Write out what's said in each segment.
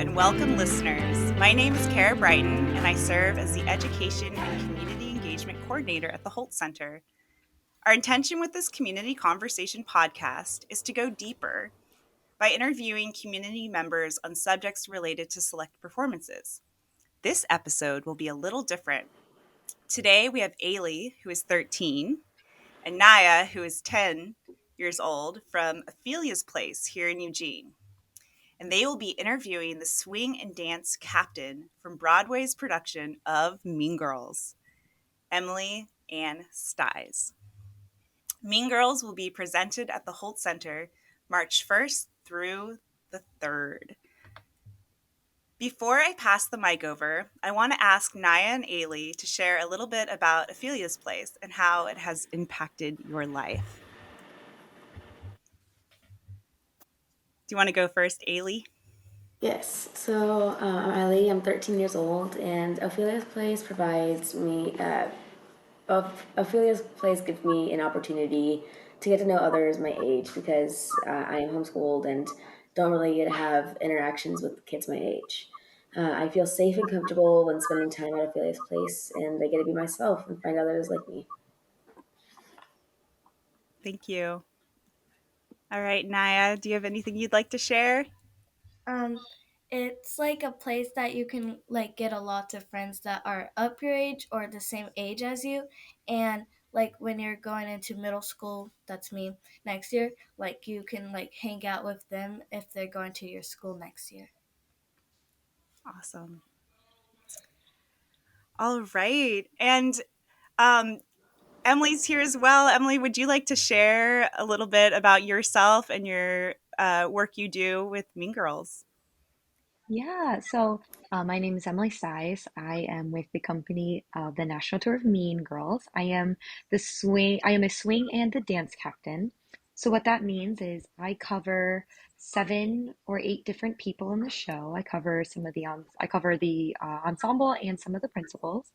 and welcome, listeners. My name is Kara Brighton, and I serve as the Education and Community Engagement Coordinator at the Holt Center. Our intention with this community conversation podcast is to go deeper by interviewing community members on subjects related to select performances. This episode will be a little different. Today, we have Ailey, who is 13, and Niyah, who is 10 years old, from Ophelia's Place here in Eugene. And they will be interviewing the swing and dance captain from Broadway's production of Mean Girls, Emily and Stys. Mean Girls will be presented at the Holt Center March 1st through the 3rd. Before I pass the mic over, I want to ask Niyah and Ailey to share a little bit about Ophelia's Place and how it has impacted your life. Do you want to go first, Ailey? Yes, so I'm Ailey, I'm 13 years old, and Ophelia's Place provides me, Ophelia's Place gives me an opportunity to get to know others my age because I am homeschooled and don't really get to have interactions with kids my age. I feel safe and comfortable when spending time at Ophelia's Place, and I get to be myself and find others like me. Thank you. All right, Niyah, do you have anything you'd like to share? Um, it's like a place that you can like get a lot of friends that are up your age or the same age as you, and like when you're going into middle school, that's me next year. Like you can like hang out with them if they're going to your school next year. Awesome. All right. And um, Emily's here as well. Emily, would you like to share a little bit about yourself and your work you do with Mean Girls? My name is Emily Stys. I am with the company the National Tour of Mean Girls. I am a swing and a dance captain. So what that means is I cover 7 or 8 different people in the show. I cover the ensemble and some of the principals.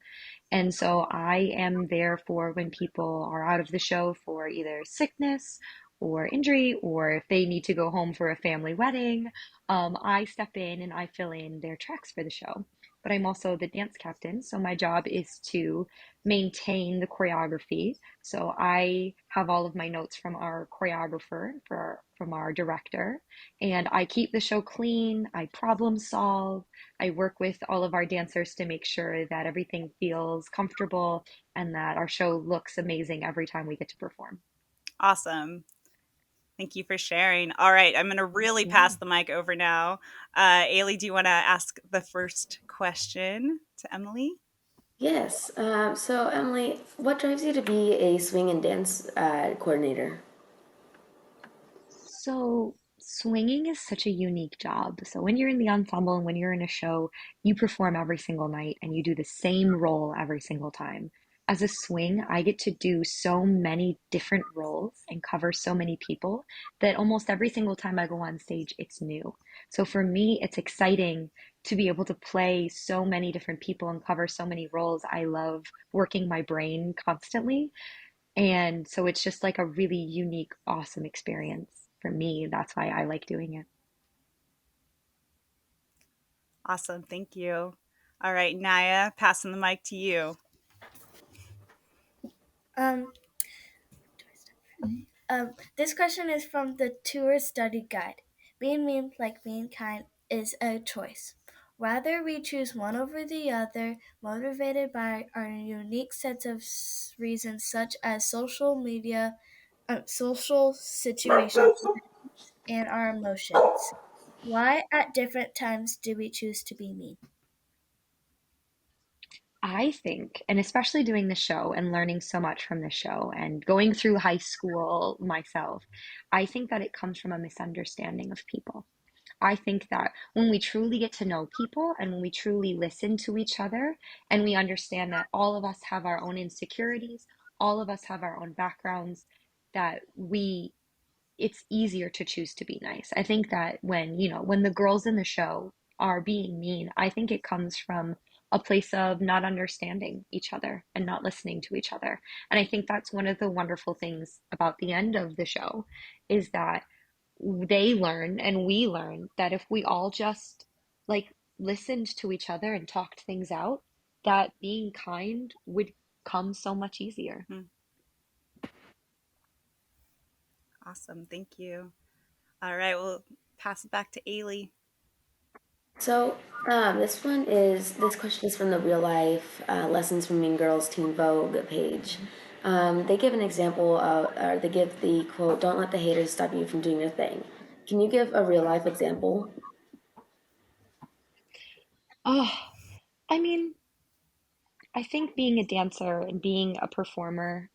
And so I am there for when people are out of the show for either sickness or injury, or if they need to go home for a family wedding. I step in and I fill in their tracks for the show. But I'm also the dance captain, so my job is to maintain the choreography. So I have all of my notes from our choreographer, from our director, and I keep the show clean. I problem solve. I work with all of our dancers to make sure that everything feels comfortable and that our show looks amazing every time we get to perform. Awesome. Thank you for sharing. All right, I'm going to really Yeah. pass the mic over now. Ailey, do you want to ask the first question to Emily? Yes, so Emily, what drives you to be a swing and dance coordinator? So, swinging is such a unique job. So, when you're in the ensemble and when you're in a show, you perform every single night and you do the same role every single time. As a swing, I get to do so many different roles and cover so many people that almost every single time I go on stage, it's new. So, for me, it's exciting to be able to play so many different people and cover so many roles. I love working my brain constantly. And so it's just like a really unique, awesome experience for me. That's why I like doing it. Awesome. Thank you. All right, Niyah, passing the mic to you. Um, this question is from the tour study guide. Being mean like being kind is a choice. Rather, we choose one over the other, motivated by our unique sets of reasons, such as social situations, and our emotions. Why, at different times, do we choose to be mean? I think, and especially doing the show and learning so much from the show and going through high school myself, I think that it comes from a misunderstanding of people. I think that when we truly get to know people and when we truly listen to each other and we understand that all of us have our own insecurities, all of us have our own backgrounds, that we it's easier to choose to be nice. I think that when the girls in the show are being mean, I think it comes from a place of not understanding each other and not listening to each other. And I think that's one of the wonderful things about the end of the show is that they learn and we learn that if we all just like listened to each other and talked things out, that being kind would come so much easier. Hmm. Awesome. Thank you. All right. We'll pass it back to Ailey. So, this question is from the real life lessons from Mean Girls Teen Vogue page. They give an example of, or they give the quote, "Don't let the haters stop you from doing your thing." Can you give a real life example? Oh, I mean, I think being a dancer and being a performer,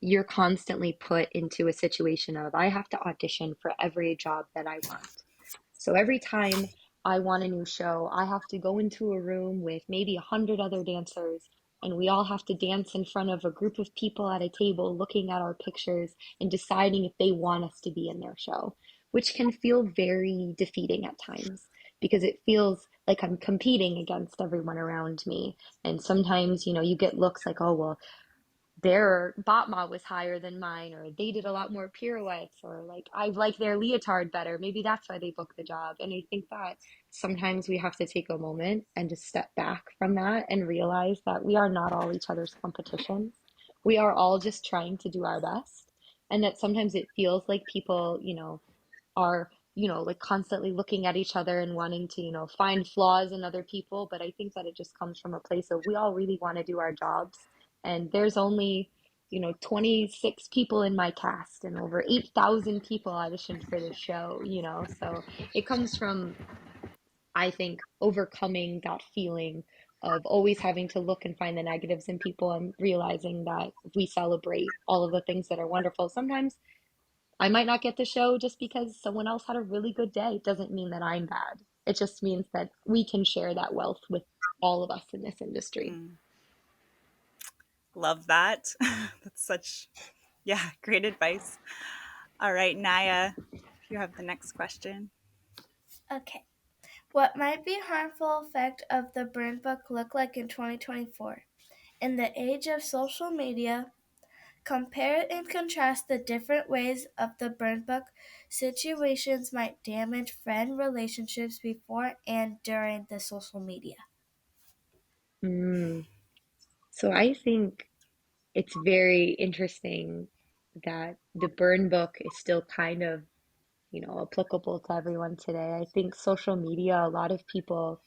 you're constantly put into a situation of I have to audition for every job that I want. So every time I want a new show, I have to go into a room with maybe 100 other dancers, and we all have to dance in front of a group of people at a table looking at our pictures and deciding if they want us to be in their show, which can feel very defeating at times because it feels like I'm competing against everyone around me. And sometimes, you get looks like, oh, well, their Batma was higher than mine, or they did a lot more pirouettes, or like I like their leotard better. Maybe that's why they booked the job. And I think that sometimes we have to take a moment and just step back from that and realize that we are not all each other's competitions. We are all just trying to do our best. And that sometimes it feels like people, are, like constantly looking at each other and wanting to, find flaws in other people. But I think that it just comes from a place of we all really want to do our jobs. And there's only, 26 people in my cast and over 8,000 people auditioned for this show. So it comes from, I think, overcoming that feeling of always having to look and find the negatives in people and realizing that if we celebrate all of the things that are wonderful, sometimes I might not get the show just because someone else had a really good day. It doesn't mean that I'm bad. It just means that we can share that wealth with all of us in this industry. Hmm. Love that. That's such, yeah, great advice. All right, Naya, if you have the next question. Okay. What might be harmful effect of the burn book look like in 2024? In the age of social media, compare and contrast the different ways of the burn book situations might damage friend relationships before and during the social media. Mm. So I think it's very interesting that the burn book is still kind of applicable to everyone today. I think social media, a lot of people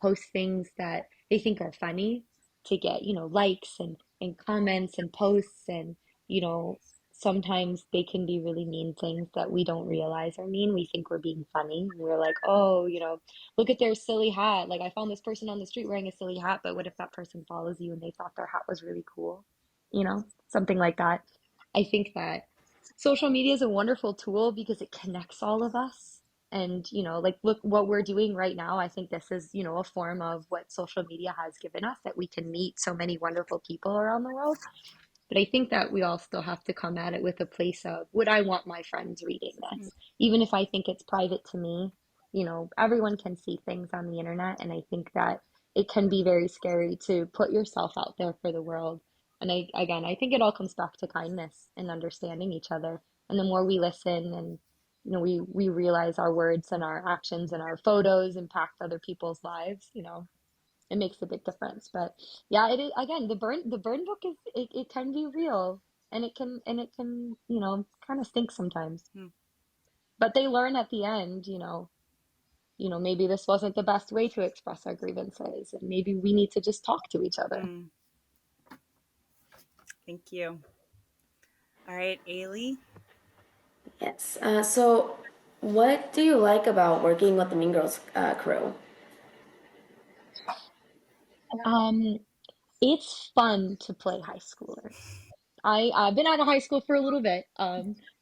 post things that they think are funny to get, likes and comments and posts and, you know, sometimes they can be really mean things that we don't realize are mean. We think we're being funny. We're like, oh, look at their silly hat. Like I found this person on the street wearing a silly hat, but what if that person follows you and they thought their hat was really cool? Something like that. I think that social media is a wonderful tool because it connects all of us. And, like, look what we're doing right now. I think this is, a form of what social media has given us that we can meet so many wonderful people around the world. But I think that we all still have to come at it with a place of, would I want my friends reading Hmm. this? Even if I think it's private to me, everyone can see things on the internet. And I think that it can be very scary to put yourself out there for the world. And again, I think it all comes back to kindness and understanding each other. And the more we listen and, we realize our words and our actions and our photos impact other people's lives, it makes a big difference. But yeah, it is again, the burn book is it can be real and it can, kind of stink sometimes. Hmm. But they learn at the end, maybe this wasn't the best way to express our grievances, and maybe we need to just talk to each other. Hmm. Thank you. All right, Ailey. Yes. So, what do you like about working with the Mean Girls crew? Um, it's fun to play high schooler. I've been out of high school for a little bit.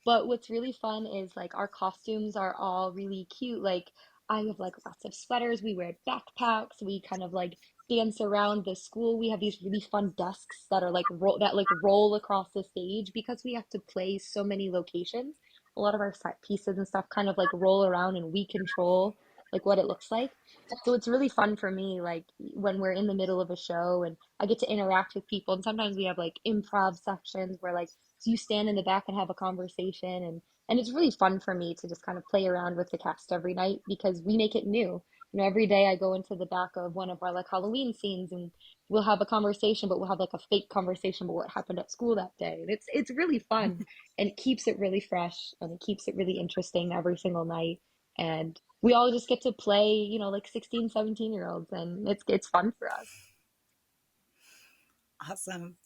But what's really fun is like our costumes are all really cute. Like I have like lots of sweaters. We wear backpacks. We kind of like dance around the school. We have these really fun desks that are like roll across the stage because we have to play so many locations. A lot of our set pieces and stuff kind of like roll around and we control like what it looks like. So it's really fun for me, like when we're in the middle of a show and I get to interact with people. And sometimes we have like improv sections where like so you stand in the back and have a conversation and And it's really fun for me to just kind of play around with the cast every night because we make it new. You know, every day I go into the back of one of our like Halloween scenes and we'll have a conversation, but we'll have like a fake conversation about what happened at school that day. And it's really fun and it keeps it really fresh and it keeps it really interesting every single night. And we all just get to play, you know, like 16, 17 year olds and it's fun for us. Awesome.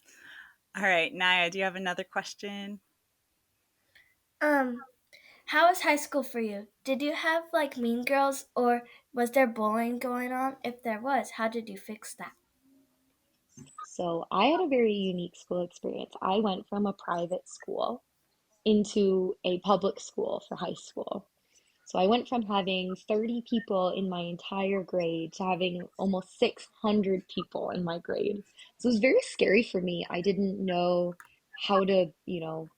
All right, Niyah, do you have another question? Um, how was high school for you? Did you have like mean girls or was there bullying going on? If there was, how did you fix that? So I had a very unique school experience. I went from a private school into a public school for high school. So I went from having 30 people in my entire grade to having almost 600 people in my grade. So it was very scary for me. I didn't know how to, you know,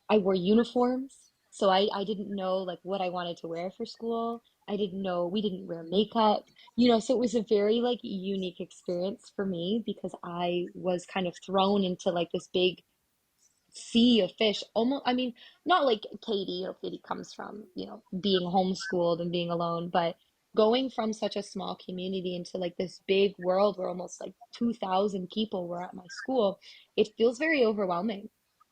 I wore uniforms. So I didn't know like what I wanted to wear for school. I didn't know we didn't wear makeup, you know, so it was a very like unique experience for me because I was kind of thrown into like this big sea of fish. Almost, I mean, not like Katie, you know, Katie comes from, you know, being homeschooled and being alone, but going from such a small community into like this big world where almost like 2,000 people were at my school, it feels very overwhelming.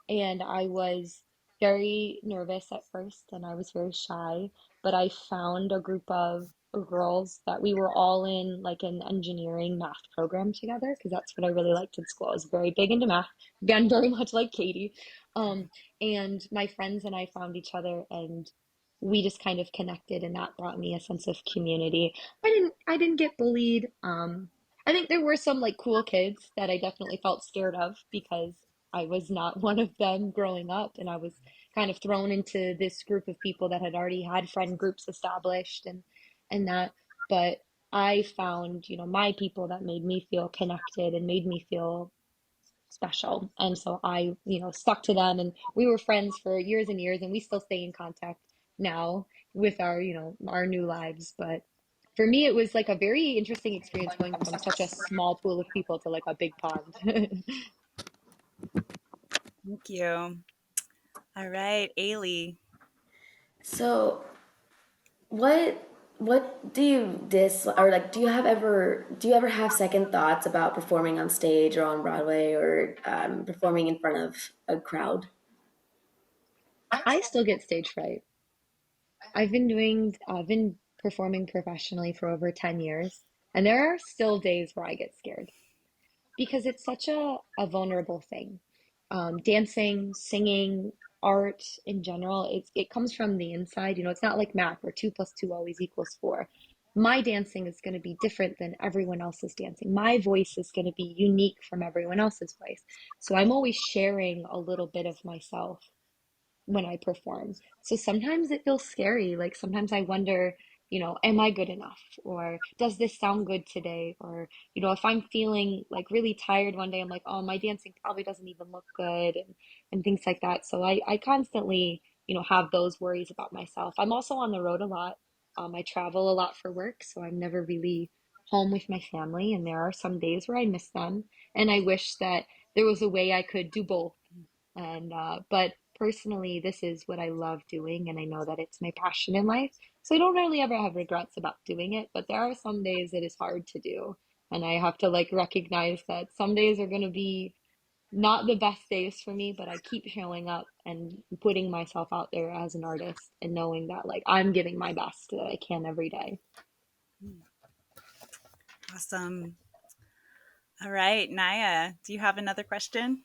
And I was very nervous at first and I was very shy, but I found a group of girls that we were all in like an engineering math program together because that's what I really liked in school. I was very big into math, again, very much like Katie. Um, and my friends and I found each other and we just kind of connected and that brought me a sense of community. I didn't get bullied. I think there were some like cool kids that I definitely felt scared of because I was not one of them growing up and I was kind of thrown into this group of people that had already had friend groups established and that. But I found, you know, my people that made me feel connected and made me feel special. And so I, you know, stuck to them and we were friends for years and years and we still stay in contact now with our, you know, our new lives. But for me, it was like a very interesting experience going from such a small pool of people to like a big pond. Thank you. All right, Ailey. So, what do you or like do you ever have second thoughts about performing on stage or on Broadway or performing in front of a crowd? I still get stage fright. I've been performing professionally for over 10 years, and there are still days where I get scared. Because it's such a vulnerable thing. Dancing, singing, art in general, it comes from the inside. You know, it's not like math where two plus two always equals four. My dancing is going to be different than everyone else's dancing. My voice is going to be unique from everyone else's voice. So I'm always sharing a little bit of myself when I perform. So sometimes it feels scary. Like sometimes I wonder, you know, am I good enough? Or does this sound good today? Or, you know, if I'm feeling like really tired one day, I'm like, oh, my dancing probably doesn't even look good and things like that. So I constantly, you know, have those worries about myself. I'm also on the road a lot. I travel a lot for work, so I'm never really home with my family. And there are some days where I miss them. And I wish that there was a way I could do both and but personally, this is what I love doing, and I know that it's my passion in life. So I don't really ever have regrets about doing it, but there are some days it is hard to do. And I have to like recognize that some days are going to be not the best days for me, but I keep showing up and putting myself out there as an artist and knowing that like I'm giving my best that I can every day. Awesome. All right, Niyah, do you have another question?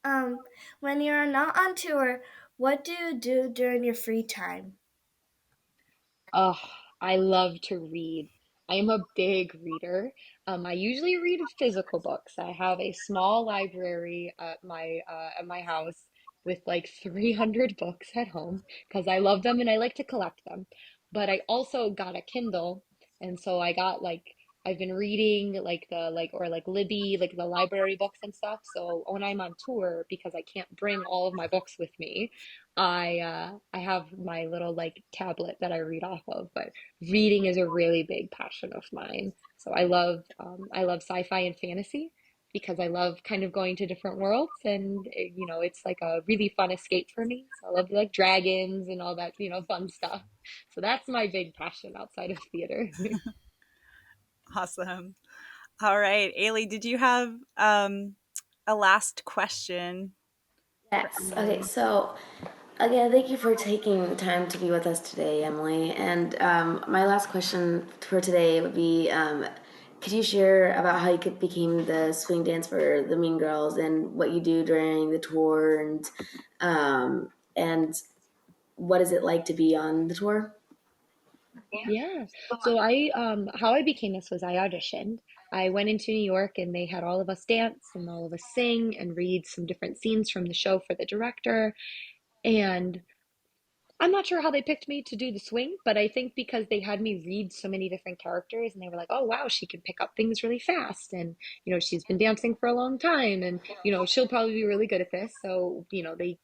Um, when you're not on tour, what do you do during your free time? Oh, I love to read. I am a big reader. I usually read physical books. I have a small library at my house with like 300 books at home because I love them and I like to collect them. But I also got a Kindle, and so I got like I've been reading like the like or like Libby, like the library books and stuff. So when I'm on tour, because I can't bring all of my books with me, I have my little like tablet that I read off of, but reading is a really big passion of mine. So I love sci-fi and fantasy because I love kind of going to different worlds, and it's like a really fun escape for me. So I love like dragons and all that, fun stuff. So that's my big passion outside of theater. Awesome. All right, Ailey, did you have a last question for Yes. Okay. Emily? So, again, thank you for taking time to be with us today, Emily. And my last question for today would be, could you share about how became the swing dance for the Mean Girls and what you do during the tour, and what is it like to be on the tour? Yeah. So how I became this was I auditioned. I went into New York and they had all of us dance and all of us sing and read some different scenes from the show for the director. And I'm not sure how they picked me to do the swing, but I think because they had me read so many different characters and they were like, oh, wow, she can pick up things really fast. And, she's been dancing for a long time and, she'll probably be really good at this. So, they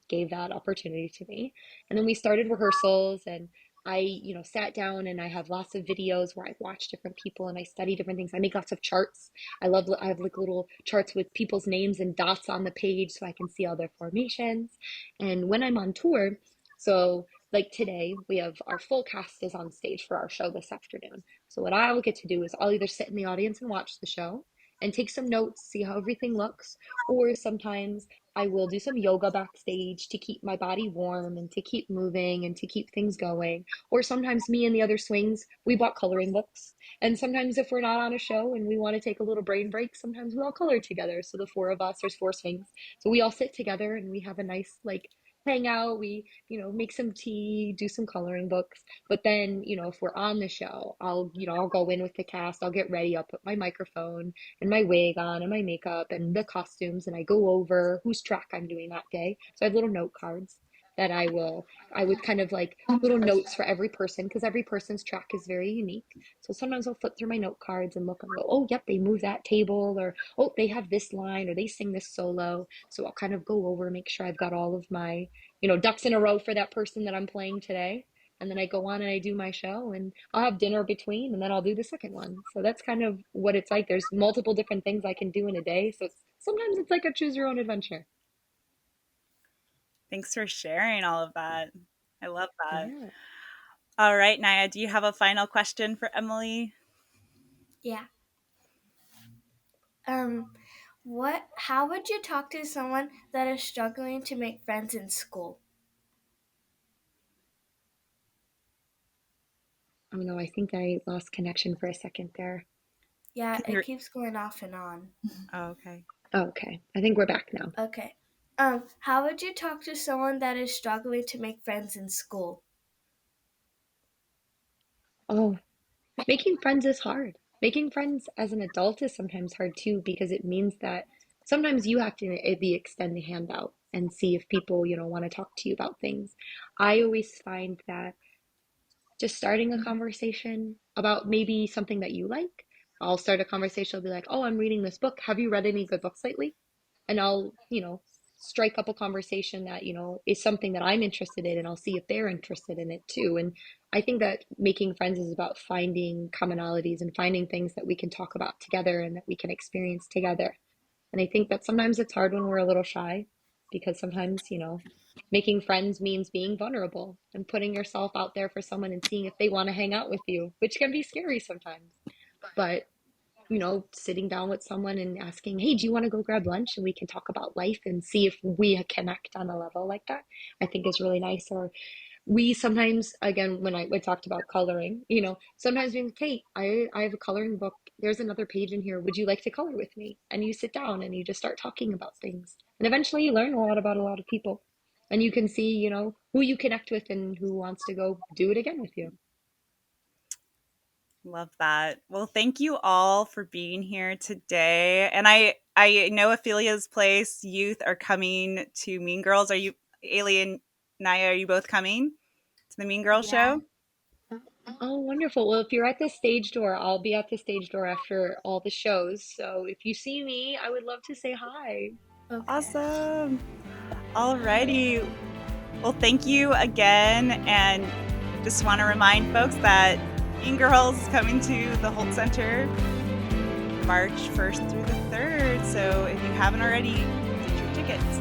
gave that opportunity to me. And then we started rehearsals and I sat down and I have lots of videos where I watch different people and I study different things. I make lots of charts. I have like little charts with people's names and dots on the page so I can see all their formations. And when I'm on tour, so, like today, we have our full cast is on stage for our show this afternoon. So, what I'll get to do is I'll either sit in the audience and watch the show and take some notes, see how everything looks, or sometimes I will do some yoga backstage to keep my body warm and to keep moving and to keep things going. Or sometimes me and the other swings, we bought coloring books. And sometimes if we're not on a show and we want to take a little brain break, sometimes we all color together. So the four of us, there's four swings. So we all sit together and we have a nice like hang out. We make some tea, do some coloring books. But then, if we're on the show, I'll go in with the cast, I'll get ready, I'll put my microphone and my wig on and my makeup and the costumes, and I go over whose track I'm doing that day. So I have little note cards that I would kind of like little notes for every person because every person's track is very unique. So sometimes I'll flip through my note cards and look and go, oh, yep, they move that table, or oh, they have this line, or they sing this solo. So I'll kind of go over, make sure I've got all of my ducks in a row for that person that I'm playing today. And then I go on and I do my show and I'll have dinner between and then I'll do the second one. So that's kind of what it's like. There's multiple different things I can do in a day. So sometimes it's like a choose your own adventure. Thanks for sharing all of that. I love that. Yeah. All right, Niyah, do you have a final question for Emily? Yeah. Um, how would you talk to someone that is struggling to make friends in school? Oh no, I think I lost connection for a second there. Yeah, Can it you? keeps going off and on. Oh, okay. Okay, I think we're back now. Okay. How would you talk to someone that is struggling to make friends in school? Oh, making friends is hard. Making friends as an adult is sometimes hard too because it means that sometimes you have to be extend the hand out and see if people, want to talk to you about things. I always find that just starting a conversation about maybe something that you like. I'll start a conversation. I'll be like, "Oh, I'm reading this book. Have you read any good books lately?" And I'll, strike up a conversation that, is something that I'm interested in, and I'll see if they're interested in it too. And I think that making friends is about finding commonalities and finding things that we can talk about together and that we can experience together. And I think that sometimes it's hard when we're a little shy because sometimes, making friends means being vulnerable and putting yourself out there for someone and seeing if they want to hang out with you, which can be scary sometimes. But, sitting down with someone and asking, hey, do you want to go grab lunch and we can talk about life and see if we connect on a level like that, I think is really nice. Or we sometimes, again, when we talked about coloring, sometimes being, hey, I have a coloring book. There's another page in here. Would you like to color with me? And you sit down and you just start talking about things. And eventually you learn a lot about a lot of people. And you can see, who you connect with and who wants to go do it again with you. Love that. Well, thank you all for being here today. And I know Ophelia's Place youth are coming to Mean Girls. Are you, Ailey and Niyah, are you both coming to the Mean Girls Yeah. show? Oh, wonderful. Well, if you're at the stage door, I'll be at the stage door after all the shows. So if you see me, I would love to say hi. Okay. Awesome. All righty. Well, thank you again. And just want to remind folks that Mean Girls is coming to the Holt Center March 1st through the 3rd. So if you haven't already, get your tickets.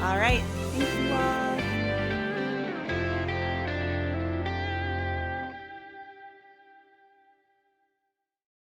All right. Thank you all.